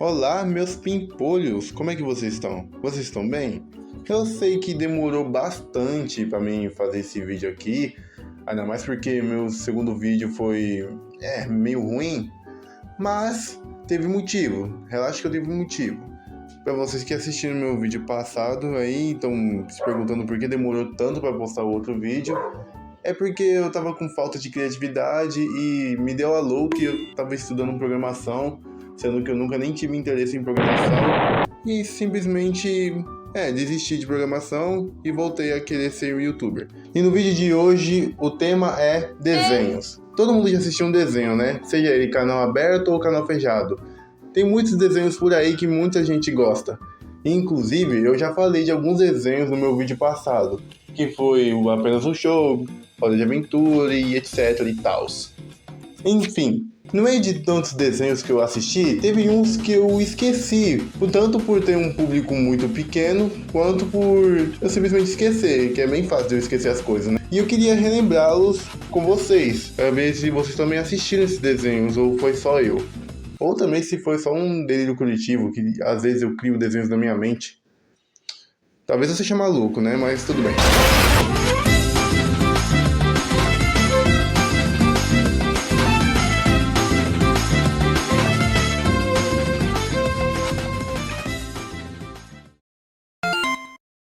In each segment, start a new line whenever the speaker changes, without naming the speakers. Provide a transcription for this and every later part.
Olá, meus pimpolhos, como é que vocês estão? Vocês estão bem? Eu sei que demorou bastante pra mim fazer esse vídeo aqui, ainda mais porque meu segundo vídeo foi meio ruim, mas teve motivo, relaxa que eu teve motivo. Pra vocês que assistiram meu vídeo passado aí, estão se perguntando por que demorou tanto pra postar o outro vídeo, é porque eu tava com falta de criatividade e me deu a louca que eu tava estudando programação, sendo que eu nunca nem tive interesse em programação, e simplesmente desisti de programação e voltei a querer ser um youtuber. E no vídeo de hoje o tema é desenhos. Todo mundo já assistiu um desenho, né? Seja ele canal aberto ou canal fechado. Tem muitos desenhos por aí que muita gente gosta. Inclusive, eu já falei de alguns desenhos no meu vídeo passado, que foi o Apenas um Show, Hora de Aventura e etc e tals. Enfim, no meio de tantos desenhos que eu assisti, teve uns que eu esqueci, tanto por ter um público muito pequeno, quanto por eu simplesmente esquecer, que é bem fácil de eu esquecer as coisas, né? E eu queria relembrá-los com vocês, para ver se vocês também assistiram esses desenhos, ou foi só eu. Ou também se foi só um delírio coletivo, que às vezes eu crio desenhos na minha mente. Talvez eu seja maluco, né? Mas tudo bem.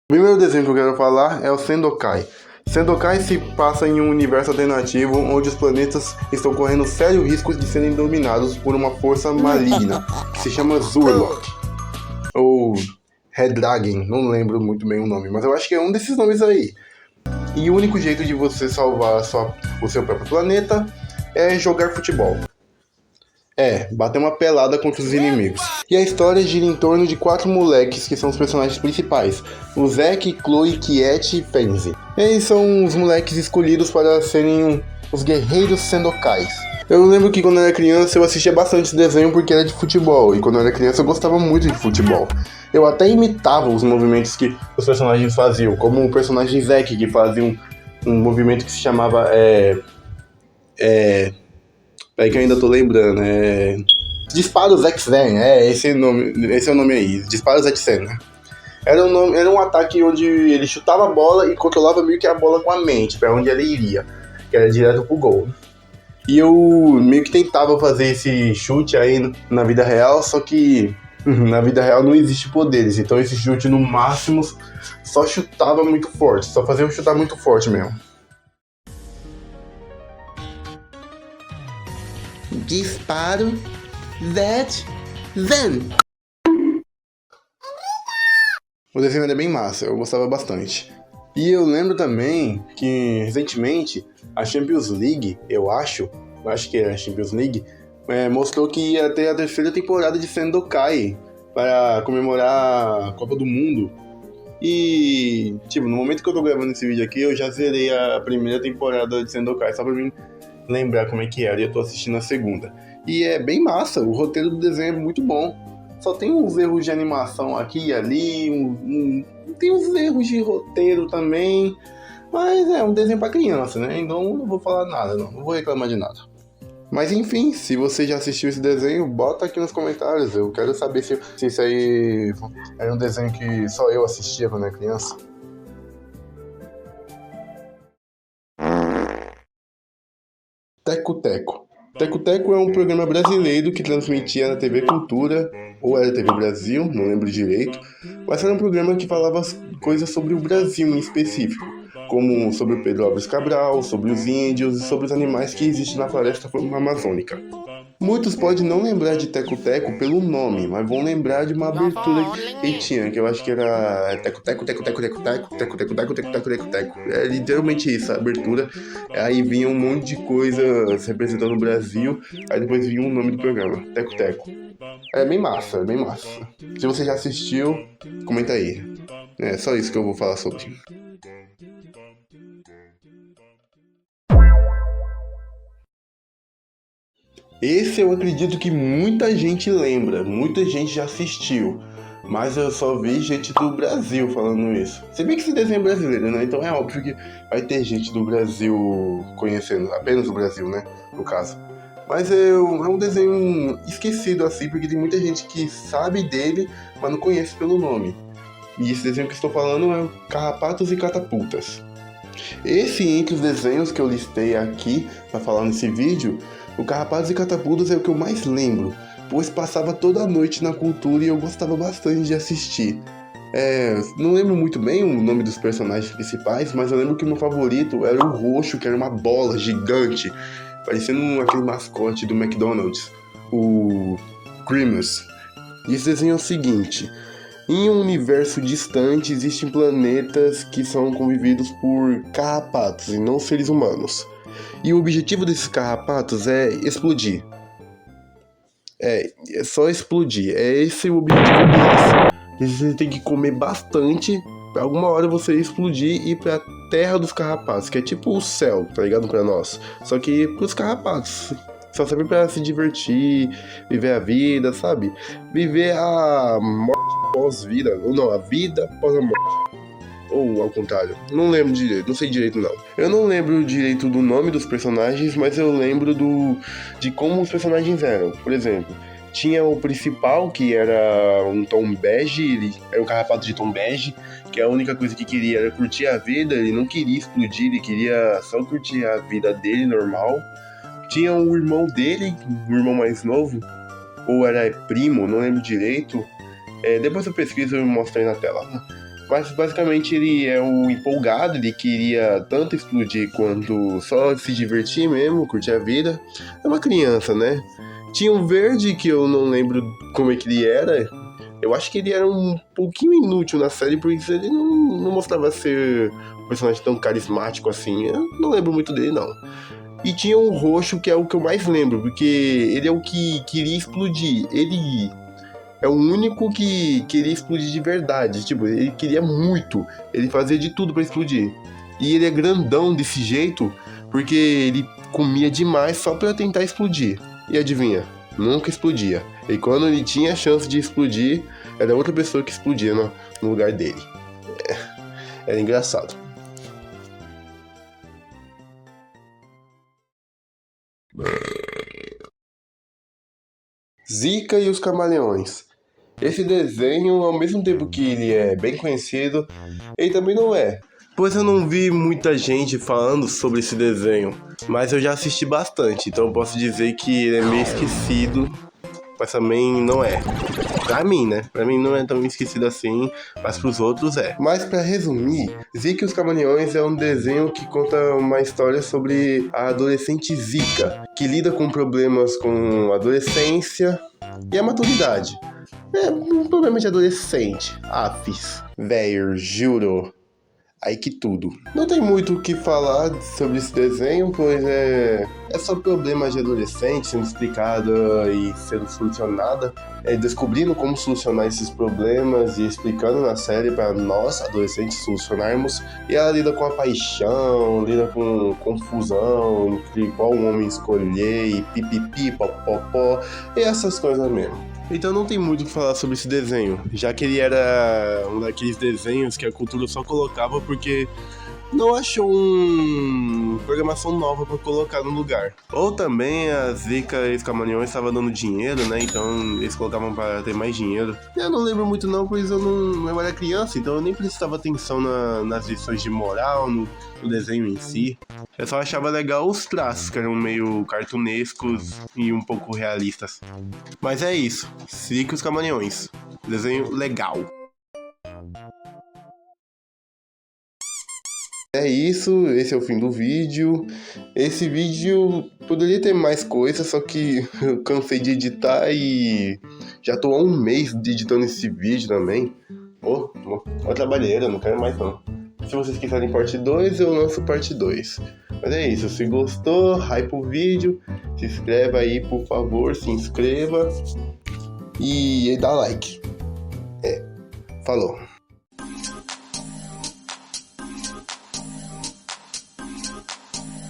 O primeiro desenho que eu quero falar é o Sendokai. Sendokai se passa em um universo alternativo onde os planetas estão correndo sério risco de serem dominados por uma força maligna, que se chama Zurlock. Ou Red Dragon, não lembro muito bem o nome, mas eu acho que é um desses nomes aí. E o único jeito de você salvar o seu próprio planeta é jogar futebol. Bater uma pelada contra os inimigos. E a história gira em torno de 4 moleques que são os personagens principais: o Zack, Chloe, Kiet e Fenzi. Eles são os moleques escolhidos para serem os guerreiros Sendokais. Eu lembro que quando eu era criança eu assistia bastante esse desenho porque era de futebol, e quando eu era criança eu gostava muito de futebol. Eu até imitava os movimentos que os personagens faziam, como o personagem Zack, que fazia um movimento que se chamava Peraí que eu ainda tô lembrando, Disparos X-Zen, esse é o nome aí, Disparos X-Zen, né? Era um ataque onde ele chutava a bola e controlava meio que a bola com a mente, pra onde ela iria, que era direto pro gol. E eu meio que tentava fazer esse chute aí na vida real, só que na vida real não existe poderes, então esse chute no máximo só chutava muito forte, só fazia eu chutar muito forte mesmo. Disparo Zen. O desenho era bem massa, eu gostava bastante. E eu lembro também que recentemente a Champions League, eu acho que era a Champions League, mostrou que ia ter a terceira temporada de Sendokai para comemorar a Copa do Mundo. E, no momento que eu tô gravando esse vídeo aqui, eu já zerei a primeira temporada de Sendokai, só pra mim lembrar como é que era, e eu tô assistindo a segunda. E é bem massa, o roteiro do desenho é muito bom. Só tem uns erros de animação aqui e ali, tem uns erros de roteiro também, mas é um desenho pra criança, né? Então não vou falar nada, não vou reclamar de nada. Mas enfim, se você já assistiu esse desenho, bota aqui nos comentários, eu quero saber se isso aí era um desenho que só eu assistia quando era criança. Teco Teco. Teco Teco é um programa brasileiro que transmitia na TV Cultura, ou era TV Brasil, não lembro direito, mas era um programa que falava coisas sobre o Brasil em específico, como sobre o Pedro Álvares Cabral, sobre os índios e sobre os animais que existem na floresta amazônica. Muitos podem não lembrar de Teco Teco pelo nome, mas vão lembrar de uma abertura que tinha, que eu acho que era Teco Teco, Teco Teco, Teco Teco, Teco Teco, Teco Teco, Teco Teco, Teco. É literalmente isso, a abertura. Aí vinha um monte de coisas representando o Brasil, aí depois vinha o nome do programa, Teco Teco. É bem massa, é bem massa. Se você já assistiu, comenta aí. É só isso que eu vou falar sobre. Esse eu acredito que muita gente lembra, muita gente já assistiu, mas eu só vi gente do Brasil falando isso. Se bem que esse desenho é brasileiro, né? Então é óbvio que vai ter gente do Brasil conhecendo, apenas o Brasil, né? No caso. Mas é um desenho esquecido assim, porque tem muita gente que sabe dele, mas não conhece pelo nome. E esse desenho que estou falando é o Carrapatos e Catapultas. Esse, entre os desenhos que eu listei aqui para falar nesse vídeo, o Carrapatos e Catapultas é o que eu mais lembro, pois passava toda noite na Cultura e eu gostava bastante de assistir. Não lembro muito bem o nome dos personagens principais, mas eu lembro que o meu favorito era o roxo, que era uma bola gigante, parecendo aquele mascote do McDonald's, o Grimace. E esse desenho é o seguinte: em um universo distante existem planetas que são convividos por carrapatos e não seres humanos. E o objetivo desses carrapatos é explodir. É só explodir. É esse o objetivo deles. Você tem que comer bastante pra alguma hora você explodir e ir pra terra dos carrapatos, que é tipo o céu, tá ligado? Pra nós. Só que pros carrapatos. Só serve pra se divertir, viver a vida, sabe? Viver a morte pós-vida. Ou não, a vida após a morte. Ou ao contrário. Não lembro direito, não sei direito não. Eu não lembro direito do nome dos personagens, mas eu lembro de como os personagens eram. Por exemplo, tinha o principal, que era um tom bege, ele era um carrapato de tom bege, que a única coisa que queria era curtir a vida, ele não queria explodir, ele queria só curtir a vida dele normal. Tinha o irmão dele, o irmão mais novo, ou era primo, não lembro direito. Depois eu pesquiso e eu mostro aí na tela. Mas basicamente ele é o empolgado, ele queria tanto explodir quanto só se divertir mesmo, curtir a vida. É uma criança, né? Tinha um verde, que eu não lembro como é que ele era. Eu acho que ele era um pouquinho inútil na série, porque ele não mostrava ser um personagem tão carismático assim. Eu não lembro muito dele, não. E tinha um roxo, que é o que eu mais lembro, porque ele é o que queria explodir. Ele é o único que queria explodir de verdade. Tipo, ele queria muito. Ele fazia de tudo pra explodir. E ele é grandão desse jeito, porque ele comia demais só pra tentar explodir. E adivinha? Nunca explodia. E quando ele tinha a chance de explodir, era outra pessoa que explodia no lugar dele. Era engraçado. Zika e os Camaleões. Esse desenho, ao mesmo tempo que ele é bem conhecido, ele também não é. Pois eu não vi muita gente falando sobre esse desenho, mas eu já assisti bastante, então eu posso dizer que ele é meio esquecido, mas também não é. Pra mim, né? Pra mim não é tão esquecido assim, mas pros outros é. Mas pra resumir, Zika e os Camaleões é um desenho que conta uma história sobre a adolescente Zika, que lida com problemas com a adolescência e a maturidade. É um problema de adolescente. Afis. Véio, juro. Aí que tudo. Não tem muito o que falar sobre esse desenho, pois é só problemas de adolescente sendo explicado e sendo solucionada. Descobrindo como solucionar esses problemas e explicando na série para nós, adolescentes, solucionarmos. E ela lida com a paixão, lida com confusão, entre qual homem escolher, e pipipi, popopó, e essas coisas mesmo. Então não tem muito o que falar sobre esse desenho, já que ele era um daqueles desenhos que a Cultura só colocava porque não achou uma programação nova pra colocar no lugar. Ou também a Zika e os Camaleões estavam dando dinheiro, né? Então eles colocavam para ter mais dinheiro. Eu não lembro muito não, pois eu era criança, então eu nem prestava atenção nas lições de moral, no desenho em si. Eu só achava legal os traços, que eram meio cartunescos e um pouco realistas. Mas é isso, Zika e os Camaleões. Desenho legal. É isso, esse é o fim do vídeo. Esse vídeo poderia ter mais coisas, só que eu cansei de editar e já tô há um mês editando esse vídeo também. Uma trabalheira, não quero mais não. Se vocês quiserem parte 2, eu lanço parte 2. Mas é isso, se gostou, hype o vídeo, se inscreva aí, por favor, se inscreva e dá like. Falou.